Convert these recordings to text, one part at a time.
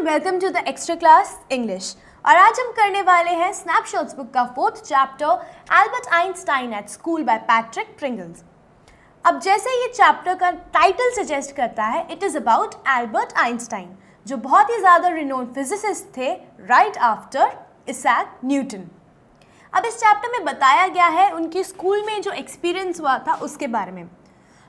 Welcome to the extra class English. और आज हम करने वाले हैं स्नैपशॉट्स बुक का 4th chapter Albert Einstein at school by Patrick Pringles. अब जैसे ये चैप्टर का टाइटल सजेस्ट करता है, it is about Albert Einstein, जो बहुत ही ज़्यादा रिनोन्ड फिजिसिस्ट थे राइट आफ्टर इसैक न्यूटन। अब इस चैप्टर में बताया गया है उनके स्कूल में जो एक्सपीरियंस हुआ था उसके बारे में।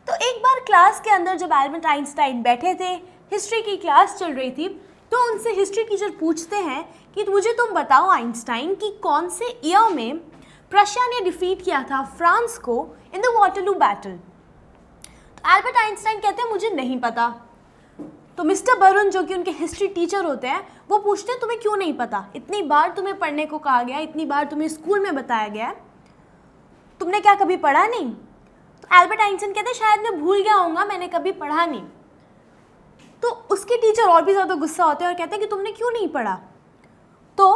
तो एक बार क्लास के अंदर जब एल्बर्ट आइंस्टाइन बैठे थे, हिस्ट्री की क्लास चल रही थी, तो उनसे हिस्ट्री टीचर पूछते हैं कि मुझे तुम बताओ आइंस्टाइन कि कौन से ईयर में प्रशिया ने डिफीट किया था फ्रांस को इन द वाटरलू बैटल। तो एल्बर्ट आइंस्टाइन कहते हैं मुझे नहीं पता। तो मिस्टर बरुन, जो कि उनके हिस्ट्री टीचर होते हैं, वो पूछते हैं तुम्हें क्यों नहीं पता, इतनी बार तुम्हें पढ़ने को कहा गया, इतनी बार तुम्हें स्कूल में बताया गया, तुमने क्या कभी पढ़ा नहीं? तो एल्बर्ट आइंस्टाइन कहते हैं शायद मैं भूल गया होऊंगा, मैंने कभी पढ़ा नहीं। तो उसके टीचर और भी ज़्यादा गुस्सा होते हैं और कहते हैं कि तुमने क्यों नहीं पढ़ा? तो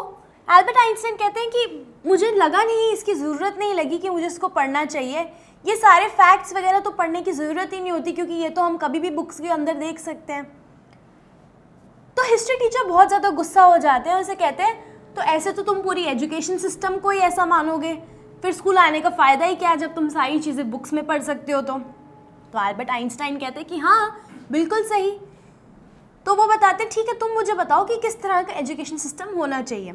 एल्बर्ट आइंस्टाइन कहते हैं कि मुझे लगा नहीं, इसकी ज़रूरत नहीं लगी कि मुझे इसको पढ़ना चाहिए, ये सारे फैक्ट्स वगैरह तो पढ़ने की ज़रूरत ही नहीं होती क्योंकि ये तो हम कभी भी बुक्स के अंदर देख सकते हैं। तो हिस्ट्री टीचर बहुत ज़्यादा गुस्सा हो जाते हैं और उसे कहते हैं तो ऐसे तो तुम पूरी एजुकेशन सिस्टम को ही ऐसा मानोगे, फिर स्कूल आने का फ़ायदा ही क्या है जब तुम सारी चीज़ें बुक्स में पढ़ सकते हो। तो एल्बर्ट आइंस्टाइन कहते हैं कि हाँ बिल्कुल सही। तो वो बताते हैं ठीक है, तुम मुझे बताओ कि किस तरह का एजुकेशन सिस्टम होना चाहिए।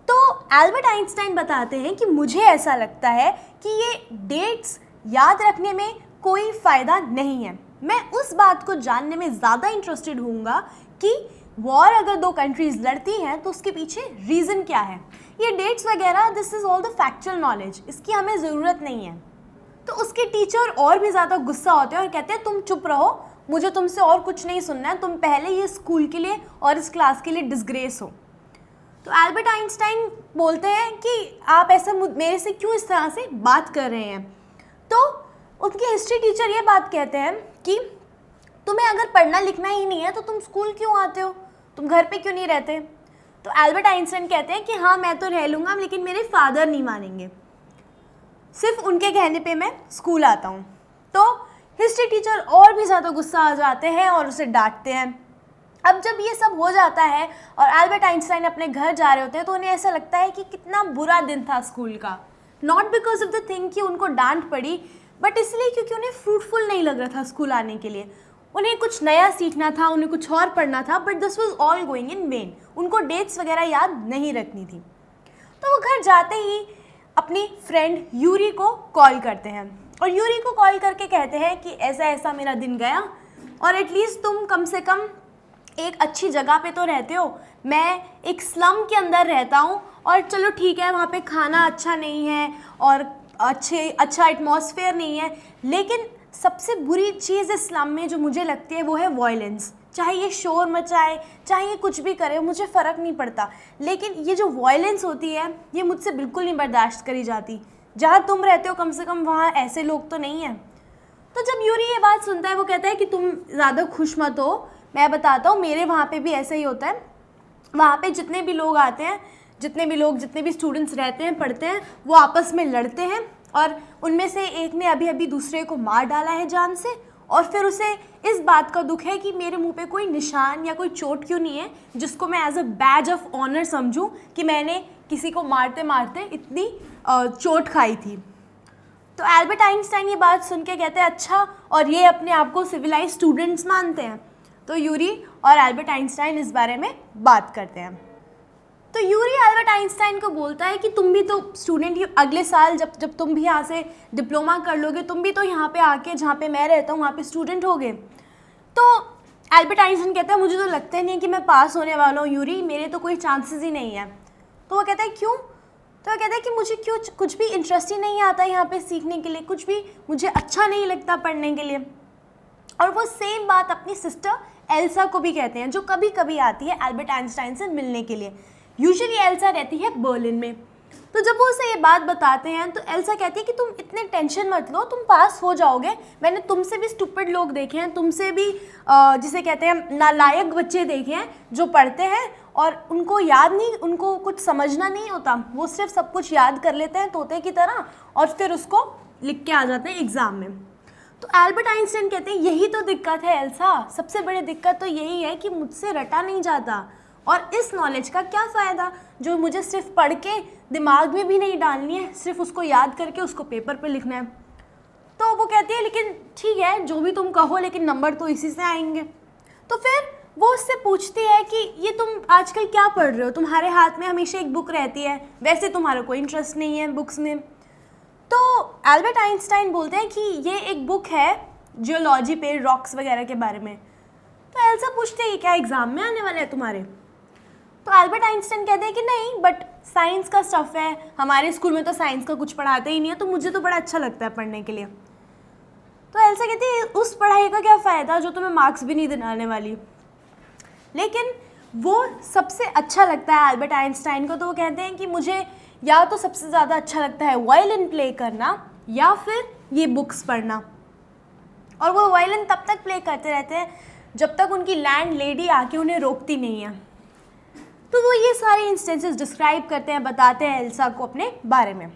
तो एल्बर्ट आइंस्टाइन बताते हैं कि मुझे ऐसा लगता है कि ये डेट्स याद रखने में कोई फ़ायदा नहीं है, मैं उस बात को जानने में ज़्यादा इंटरेस्टेड हूँगा कि वॉर अगर दो कंट्रीज़ लड़ती हैं तो उसके पीछे रीज़न क्या है। ये डेट्स वगैरह, this is all the factual knowledge, इसकी हमें ज़रूरत नहीं है। तो उसके टीचर और भी ज़्यादा गुस्सा होते हैं और कहते हैं तुम चुप रहो, मुझे तुमसे और कुछ नहीं सुनना है, तुम पहले ये स्कूल के लिए और इस क्लास के लिए डिसग्रेस हो। तो एल्बर्ट आइंस्टाइन बोलते हैं कि आप ऐसा मेरे से क्यों इस तरह से बात कर रहे हैं। तो उनके हिस्ट्री टीचर ये बात कहते हैं कि तुम्हें अगर पढ़ना लिखना ही नहीं है तो तुम स्कूल क्यों आते हो, तुम घर पे क्यों नहीं रहते? तो एल्बर्ट आइंस्टाइन कहते हैं कि हाँ मैं तो रह लूँगा, लेकिन मेरे फादर नहीं मानेंगे, सिर्फ उनके कहने पे मैं स्कूल आता हूँ। तो हिस्ट्री टीचर और भी ज़्यादा गुस्सा आ जाते हैं और उसे डांटते हैं। अब जब ये सब हो जाता है और एल्बर्ट आइंस्टाइन अपने घर जा रहे होते हैं तो उन्हें ऐसा लगता है कि कितना बुरा दिन था स्कूल का, not because of the thing कि उनको डांट पड़ी, बट इसलिए क्योंकि उन्हें फ्रूटफुल नहीं लग रहा था स्कूल आने के लिए। उन्हें कुछ नया सीखना था, उन्हें कुछ और पढ़ना था, but this was all going in when. उनको डेट्स वगैरह याद नहीं रखनी थी। तो वो घर जाते ही अपनी फ्रेंड यूरी को कॉल करते हैं और यूरी को कॉल करके कहते हैं कि ऐसा ऐसा मेरा दिन गया और एटलीस्ट तुम कम से कम एक अच्छी जगह पे तो रहते हो, मैं एक स्लम के अंदर रहता हूँ और चलो ठीक है वहाँ पे खाना अच्छा नहीं है और अच्छा एटमॉस्फेयर नहीं है, लेकिन सबसे बुरी चीज़ इस स्लम में जो मुझे लगती है वो है वॉयलेंस। चाहे ये शोर मचाए, चाहे ये कुछ भी करे, मुझे फ़र्क नहीं पड़ता, लेकिन ये जो वॉयलेंस होती है ये मुझसे बिल्कुल नहीं बर्दाश्त करी जाती। जहाँ तुम रहते हो कम से कम वहाँ ऐसे लोग तो नहीं हैं। तो जब यूरी ये बात सुनता है वो कहता है कि तुम ज़्यादा खुश मत हो, मैं बताता हूँ मेरे वहाँ पे भी ऐसा ही होता है। वहाँ पे जितने भी लोग आते हैं, जितने भी स्टूडेंट्स रहते हैं, पढ़ते हैं, वो आपस में लड़ते हैं और उनमें से एक ने अभी अभी दूसरे को मार डाला है जान से, और फिर उसे इस बात का दुख है कि मेरे मुंह पे कोई निशान या कोई चोट क्यों नहीं है जिसको मैं as a badge of honour समझूं कि मैंने किसी को मारते मारते इतनी चोट खाई थी। तो एल्बर्ट आइंस्टाइन ये बात सुन के कहते हैं अच्छा, और ये अपने आप को सिविलाइज स्टूडेंट्स मानते हैं। तो यूरी और एल्बर्ट आइंस्टाइन इस बारे में बात करते हैं। तो यूरी एल्बर्ट आइंस्टाइन को बोलता है कि तुम भी तो स्टूडेंट ही, अगले साल जब तुम भी यहाँ से डिप्लोमा कर लोगे, तुम भी तो यहाँ पे आके जहाँ पे मैं रहता हूँ वहाँ पे स्टूडेंट होगे। तो एल्बर्ट आइंस्टाइन कहता है मुझे तो लगता ही नहीं कि मैं पास होने वाला हूँ यूरी, मेरे तो कोई चांसेस ही नहीं है। तो वो कहता है क्यों? तो वो कहता है कि मुझे कुछ भी इंटरेस्ट ही नहीं आता यहाँ पे सीखने के लिए, कुछ भी मुझे अच्छा नहीं लगता पढ़ने के लिए। और वो सेम बात अपनी सिस्टर एल्सा को भी कहते हैं, जो कभी कभी आती है एल्बर्ट आइंस्टाइन से मिलने के लिए। यूजुअली एल्सा रहती है बर्लिन में। तो जब वो उसे ये बात बताते हैं तो एल्सा कहती है कि तुम इतने टेंशन मत लो, तुम पास हो जाओगे, मैंने तुमसे भी स्टूपिड लोग देखे हैं, तुमसे भी जिसे कहते हैं नालायक बच्चे देखे हैं जो पढ़ते हैं और उनको याद नहीं, उनको कुछ समझना नहीं होता, वो सिर्फ सब कुछ याद कर लेते हैं तोते की तरह और फिर उसको लिख के आ जाते हैं एग्ज़ाम में। तो एल्बर्ट आइंस्टाइन कहते हैं यही तो दिक्कत है एल्सा, सबसे बड़ी दिक्कत तो यही है कि मुझसे रटा नहीं जाता, और इस नॉलेज का क्या फ़ायदा जो मुझे सिर्फ पढ़ के दिमाग में भी नहीं डालनी है, सिर्फ उसको याद करके उसको पेपर पे लिखना है। तो वो कहती है लेकिन ठीक है जो भी तुम कहो, लेकिन नंबर तो इसी से आएंगे। तो फिर वो उससे पूछती है कि ये तुम आजकल क्या पढ़ रहे हो, तुम्हारे हाथ में हमेशा एक बुक रहती है, वैसे तुम्हारा कोई इंटरेस्ट नहीं है बुक्स में। तो एल्बर्ट आइंस्टाइन बोलते हैं कि ये एक बुक है जियोलॉजी पे, रॉक्स वगैरह के बारे में। तो एल्सा पूछते हैं क्या एग्ज़ाम में आने वाले हैं तुम्हारे? तो एल्बर्ट आइंस्टाइन कहते हैं कि नहीं, बट साइंस का स्टफ़ है, हमारे स्कूल में तो साइंस का कुछ पढ़ाते ही नहीं है, तो मुझे तो बड़ा अच्छा लगता है पढ़ने के लिए। तो एल्सा कहती है उस पढ़ाई का क्या फ़ायदा जो तुम्हें मार्क्स भी नहीं दिलाने वाली। लेकिन वो सबसे अच्छा लगता है एल्बर्ट आइंस्टाइन को, तो वो कहते हैं कि मुझे या तो सबसे ज़्यादा अच्छा लगता है वायलिन प्ले करना या फिर ये बुक्स पढ़ना। और वो वायलिन तब तक प्ले करते रहते हैं जब तक उनकी लैंड लेडी आके उन्हें रोकती नहीं है। तो वो ये सारे इंस्टेंसेस डिस्क्राइब करते हैं, बताते हैं एल्सा को अपने बारे में।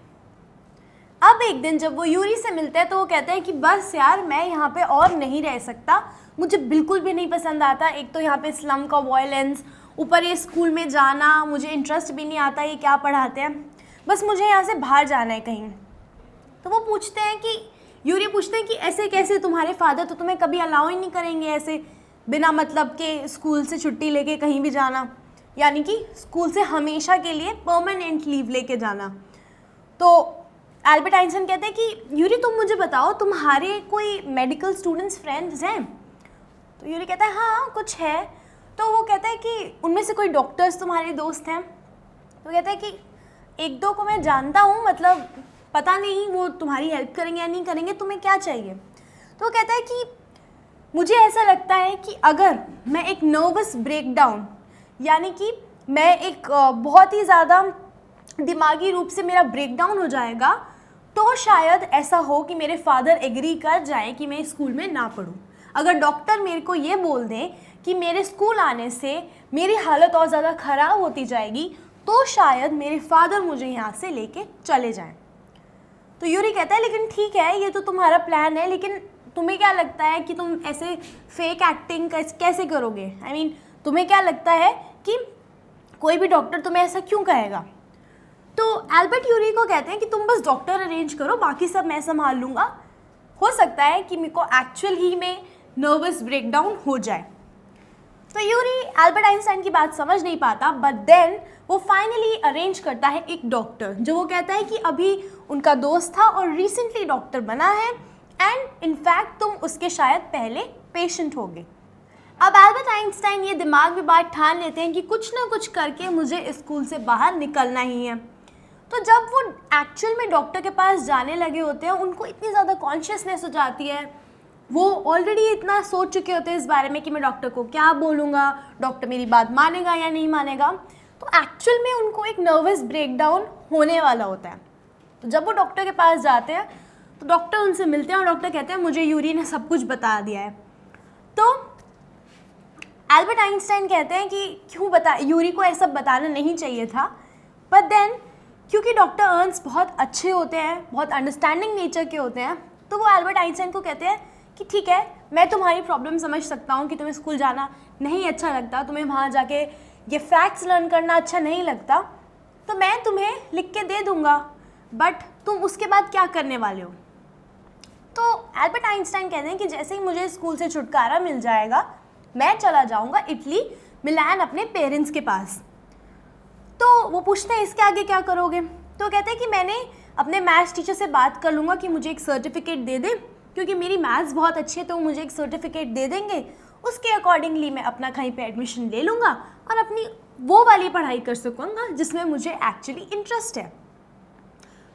अब एक दिन जब वो यूरी से मिलते हैं तो वो कहते हैं कि बस यार मैं यहाँ पे और नहीं रह सकता, मुझे बिल्कुल भी नहीं पसंद आता। एक तो यहाँ पे स्लम का वायलेंस, ऊपर ये स्कूल में जाना, मुझे इंटरेस्ट भी नहीं आता ये क्या पढ़ाते हैं, बस मुझे यहाँ से बाहर जाना है कहीं। तो वो पूछते हैं कि यूरी पूछते हैं कि ऐसे कैसे, तुम्हारे फादर तो तुम्हें कभी अलाउ ही नहीं करेंगे ऐसे बिना मतलब के स्कूल से छुट्टी लेके कहीं भी जाना, यानी कि स्कूल से हमेशा के लिए परमानेंट लीव लेके जाना। तो एल्बर्ट आइंस्टाइन कहते हैं कि यूरी तुम मुझे बताओ तुम्हारे कोई मेडिकल स्टूडेंट्स फ्रेंड्स हैं? तो यूरी कहता है हाँ कुछ है। तो वो कहता है कि उनमें से कोई डॉक्टर्स तुम्हारे दोस्त हैं? तो कहता है कि एक दो को मैं जानता हूँ, मतलब पता नहीं वो तुम्हारी हेल्प करेंगे या नहीं करेंगे, तुम्हें क्या चाहिए? तो वो कहता है कि मुझे ऐसा लगता है कि अगर मैं एक नर्वस ब्रेकडाउन, यानी कि मैं एक बहुत ही ज़्यादा दिमागी रूप से मेरा ब्रेकडाउन हो जाएगा, तो शायद ऐसा हो कि मेरे फादर एग्री कर जाए कि मैं स्कूल में ना पढूं। अगर डॉक्टर मेरे को ये बोल दें कि मेरे स्कूल आने से मेरी हालत और ज़्यादा ख़राब होती जाएगी, तो शायद मेरे फादर मुझे यहाँ से लेके चले जाएं। तो यूरी कहता है लेकिन ठीक है ये तो तुम्हारा प्लान है, लेकिन तुम्हें क्या लगता है कि तुम ऐसे फेक एक्टिंग कैसे करोगे? I mean, तुम्हें क्या लगता है कि कोई भी डॉक्टर तुम्हें ऐसा क्यों कहेगा? तो एल्बर्ट यूरी को कहते हैं कि तुम बस डॉक्टर अरेंज करो, बाकी सब मैं संभाल लूँगा। हो सकता है कि मेरे को एक्चुअल ही में नर्वस ब्रेकडाउन हो जाए। तो यूरी एल्बर्ट आइंस्टाइन की बात समझ नहीं पाता, बट देन वो फाइनली अरेंज करता है एक डॉक्टर, जो वो कहता है कि अभी उनका दोस्त था और रिसेंटली डॉक्टर बना है, एंड इनफैक्ट तुम उसके शायद पहले पेशेंट होगे। अब एल्बर्ट आइंस्टाइन ये दिमाग में बात ठान लेते हैं कि कुछ ना कुछ करके मुझे स्कूल से बाहर निकलना ही है। तो जब वो एक्चुअल में डॉक्टर के पास जाने लगे होते हैं, उनको इतनी ज़्यादा कॉन्शियसनेस हो जाती है, वो ऑलरेडी इतना सोच चुके होते हैं इस बारे में कि मैं डॉक्टर को क्या बोलूँगा, डॉक्टर मेरी बात मानेगा या नहीं मानेगा। तो एक्चुअल में उनको एक नर्वस ब्रेकडाउन होने वाला होता है। तो जब वो डॉक्टर के पास जाते हैं तो डॉक्टर उनसे मिलते हैं और डॉक्टर कहते हैं मुझे यूरी ने सब कुछ बता दिया है। तो एल्बर्ट आइंस्टाइन कहते हैं कि क्यों बता, यूरी को ऐसा बताना नहीं चाहिए था, बट देन क्योंकि डॉक्टर अर्न्स बहुत अच्छे होते हैं, बहुत अंडरस्टैंडिंग नेचर के होते हैं, तो वो एल्बर्ट आइंस्टाइन को कहते हैं कि ठीक है मैं तुम्हारी प्रॉब्लम समझ सकता हूँ कि तुम्हें स्कूल जाना नहीं अच्छा लगता, तुम्हें वहाँ जाके ये फैक्ट्स लर्न करना अच्छा नहीं लगता, तो मैं तुम्हें लिख के दे दूँगा, बट तुम उसके बाद क्या करने वाले हो? तो एल्बर्ट आइंस्टाइन कहते हैं कि जैसे ही मुझे स्कूल से छुटकारा मिल जाएगा मैं चला जाऊँगा इटली, मिलान, अपने पेरेंट्स के पास। तो वो पूछते हैं इसके आगे क्या करोगे? तो कहते हैं कि मैंने अपने मैथ्स टीचर से बात कर लूँगा कि मुझे एक सर्टिफिकेट दे दें, क्योंकि मेरी मैथ्स बहुत अच्छी है, तो मुझे एक सर्टिफिकेट दे देंगे, उसके अकॉर्डिंगली मैं अपना कहीं पे एडमिशन ले लूँगा और अपनी वो वाली पढ़ाई कर सकूँगा जिसमें मुझे एक्चुअली इंटरेस्ट है।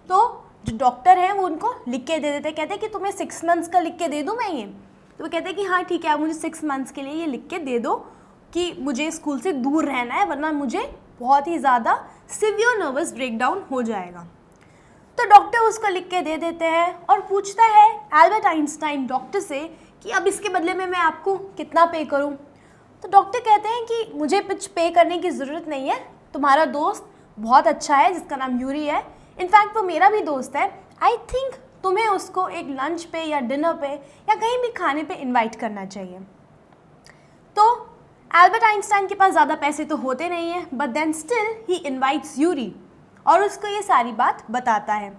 तो जो डॉक्टर हैं वो उनको लिख के दे देते हैं, कहते हैं कि तुम्हें 6 मंथ्स का लिख के दे दूँ मैं ये? तो वो कहते हैं कि हाँ ठीक है, आप मुझे 6 मंथ्स के लिए ये लिख के दे दो कि मुझे स्कूल से दूर रहना है, वरना मुझे बहुत ही ज़्यादा सिवियर नर्वस ब्रेकडाउन हो जाएगा। तो डॉक्टर उसको लिख के दे देते हैं और पूछता है एल्बर्ट आइंस्टाइन डॉक्टर से कि अब इसके बदले में मैं आपको कितना पे करूं? तो डॉक्टर कहते हैं कि मुझे कुछ पे करने की ज़रूरत नहीं है, तुम्हारा दोस्त बहुत अच्छा है जिसका नाम यूरी है, इनफैक्ट वो मेरा भी दोस्त है, आई थिंक तुम्हें उसको एक लंच पे या डिनर पे या कहीं भी खाने पे इनवाइट करना चाहिए। तो एल्बर्ट आइंस्टाइन के पास ज़्यादा पैसे तो होते नहीं हैं, but then still he invites Yuri और उसको ये सारी बात बताता है।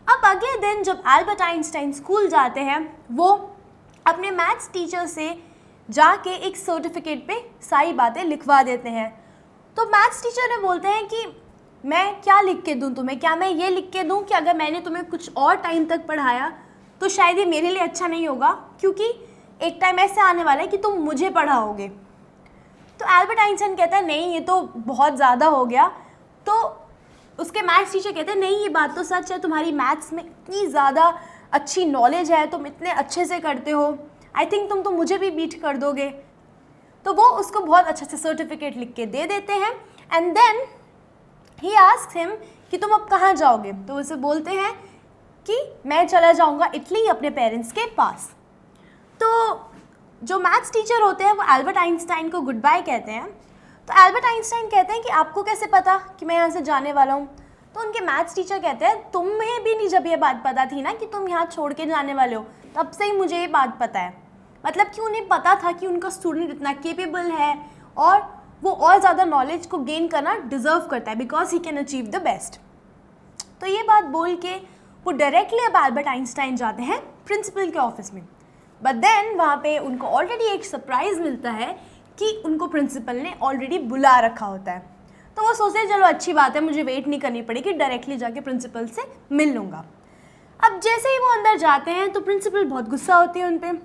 अब अगले दिन जब एल्बर्ट आइंस्टाइन स्कूल जाते हैं, वो अपने मैथ्स टीचर से जाके एक सर्टिफिकेट पे सारी बातें लिखवा देते हैं। तो मैथ्स टीचर ने बोलते हैं कि मैं क्या लिख के दूँ तुम्हें, क्या मैं ये लिख के दूँ कि अगर मैंने तुम्हें कुछ और टाइम तक पढ़ाया तो शायद ये मेरे लिए अच्छा नहीं होगा, क्योंकि एक टाइम ऐसे आने वाला है कि तुम मुझे पढ़ाओगे। तो एल्बर्ट आइंस्टाइन कहता है नहीं, ये तो बहुत ज़्यादा हो गया। तो उसके मैथ्स टीचर कहते हैं नहीं, ये बात तो सच है, तुम्हारी मैथ्स में इतनी ज़्यादा अच्छी नॉलेज है, तुम इतने अच्छे से करते हो, आई थिंक तुम तो मुझे भी बीट कर दोगे। तो वो उसको बहुत अच्छे से सर्टिफिकेट लिख के दे देते हैं। And then he asks him कि तुम अब कहाँ जाओगे। तो उसे बोलते हैं कि मैं चला जाऊँगा इटली अपने पेरेंट्स के पास। तो जो मैथ्स टीचर होते हैं वो एल्बर्ट आइंस्टाइन को गुड बाय कहते हैं। तो एल्बर्ट आइंस्टाइन कहते हैं कि आपको कैसे पता कि मैं यहाँ से जाने वाला हूँ। तो उनके मैथ्स टीचर कहते हैं तुम्हें भी नहीं जब ये बात पता थी ना कि तुम यहाँ छोड़ के जाने वाले हो, तब से ही मुझे ये बात पता है। मतलब कि उन्हें पता था कि उनका स्टूडेंट इतना केपेबल है और वो और ज़्यादा नॉलेज को गेन करना डिज़र्व करता है, because he can achieve the best. तो ये बात बोल के वो डायरेक्टली अब एल्बर्ट आइंस्टाइन जाते हैं प्रिंसिपल के ऑफिस में। बट देन वहाँ पे उनको ऑलरेडी एक सरप्राइज़ मिलता है कि उनको प्रिंसिपल ने ऑलरेडी बुला रखा होता है। तो वो सोचते हैं चलो अच्छी बात है, मुझे वेट नहीं करनी पड़ेगी, डायरेक्टली जाके प्रिंसिपल से मिल लूँगा। अब जैसे ही वो अंदर जाते हैं तो प्रिंसिपल बहुत गुस्सा होती है उन पर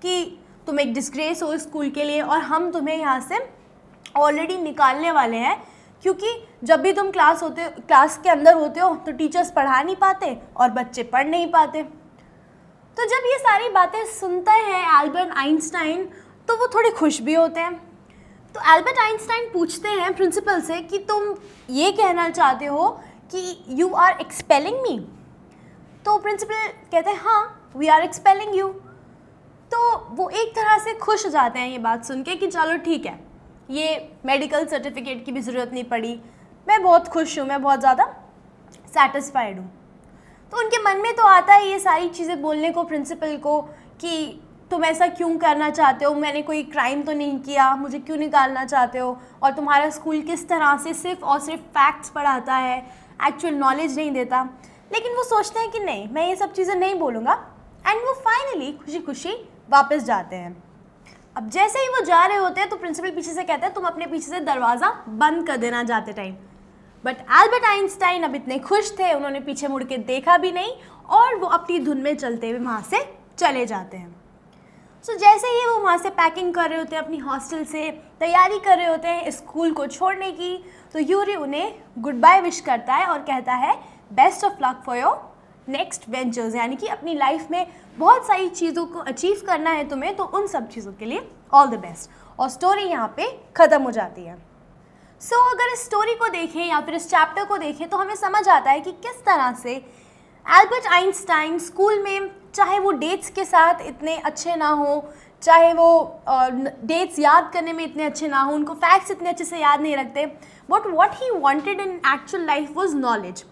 कि तुम एक डिस्ग्रेस हो स्कूल के लिए और हम तुम्हें यहाँ से ऑलरेडी निकालने वाले हैं, क्योंकि जब भी तुम क्लास के अंदर होते हो तो टीचर्स पढ़ा नहीं पाते और बच्चे पढ़ नहीं पाते। तो जब ये सारी बातें सुनते हैं एल्बर्ट आइंस्टाइन तो वो थोड़े खुश भी होते हैं। तो एल्बर्ट आइंस्टाइन पूछते हैं प्रिंसिपल से कि तुम ये कहना चाहते हो कि यू आर एक्सपेलिंग मी। तो प्रिंसिपल कहते हैं हाँ, वी आर एक्सपेलिंग यू। तो वो एक तरह से खुश हो जाते हैं ये बात सुन के कि चलो ठीक है, ये मेडिकल सर्टिफिकेट की भी ज़रूरत नहीं पड़ी, मैं बहुत खुश हूँ, मैं बहुत ज़्यादा सेटिस्फाइड हूँ। तो उनके मन में तो आता है ये सारी चीज़ें बोलने को प्रिंसिपल को कि तुम ऐसा क्यों करना चाहते हो, मैंने कोई क्राइम तो नहीं किया, मुझे क्यों निकालना चाहते हो, और तुम्हारा स्कूल किस तरह से सिर्फ और सिर्फ फैक्ट्स पढ़ाता है, एक्चुअल नॉलेज नहीं देता। लेकिन वो सोचते हैं कि नहीं, मैं ये सब चीज़ें नहीं बोलूँगा। एंड वो फाइनली खुशी खुशी वापस जाते हैं। अब जैसे ही वो जा रहे होते हैं तो प्रिंसिपल पीछे से कहता है तुम अपने पीछे से दरवाज़ा बंद कर देना जाते टाइम। बट एल्बर्ट आइंस्टाइन अब इतने खुश थे, उन्होंने पीछे मुड़ के देखा भी नहीं और वो अपनी धुन में चलते हुए वहाँ से चले जाते हैं। सो जैसे ही वो वहाँ से पैकिंग कर रहे होते हैं, अपनी हॉस्टल से तैयारी कर रहे होते हैं स्कूल को छोड़ने की, तो यूरी उन्हें गुड बाय विश करता है और कहता है best of luck for your next ventures, यानी कि अपनी लाइफ में बहुत सारी चीज़ों को अचीव करना है तुम्हें, तो उन सब चीज़ों के लिए ऑल द बेस्ट। और स्टोरी यहाँ पे ख़त्म हो जाती है। सो अगर इस स्टोरी को देखें या फिर इस चैप्टर को देखें तो हमें समझ आता है कि किस तरह से एल्बर्ट आइंस्टाइन स्कूल में, चाहे वो डेट्स के साथ इतने अच्छे ना हो, चाहे वो डेट्स याद करने में इतने अच्छे ना हो, उनको फैक्ट्स इतने अच्छे से याद नहीं रखते, but what he wanted in actual life was knowledge.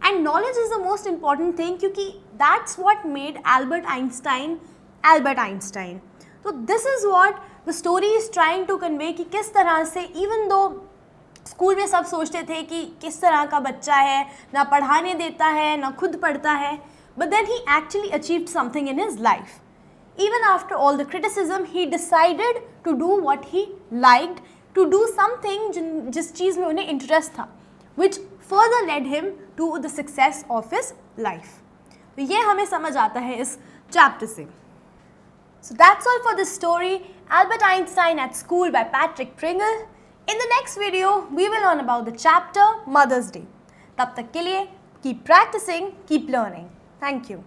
And knowledge is the most important thing, क्योंकि that's what made Albert Einstein. तो this is what the story is trying to convey कि किस तरह से इवन दो स्कूल में सब सोचते थे कि किस तरह का बच्चा है, ना पढ़ाने देता है ना खुद पढ़ता है, but then he actually achieved something in his life. Even after all the criticism, he decided to do what he liked, to do something जिस चीज़ में उन्हें इंटरेस्ट था, which further led him to the success of his life. तो ये हमें समझ आता है इस चैप्टर से। So that's all for this story, Albert Einstein at School by Patrick Pringle. In the next video, we will learn about the chapter Mother's Day. तब तक के लिए keep practicing, keep learning. Thank you.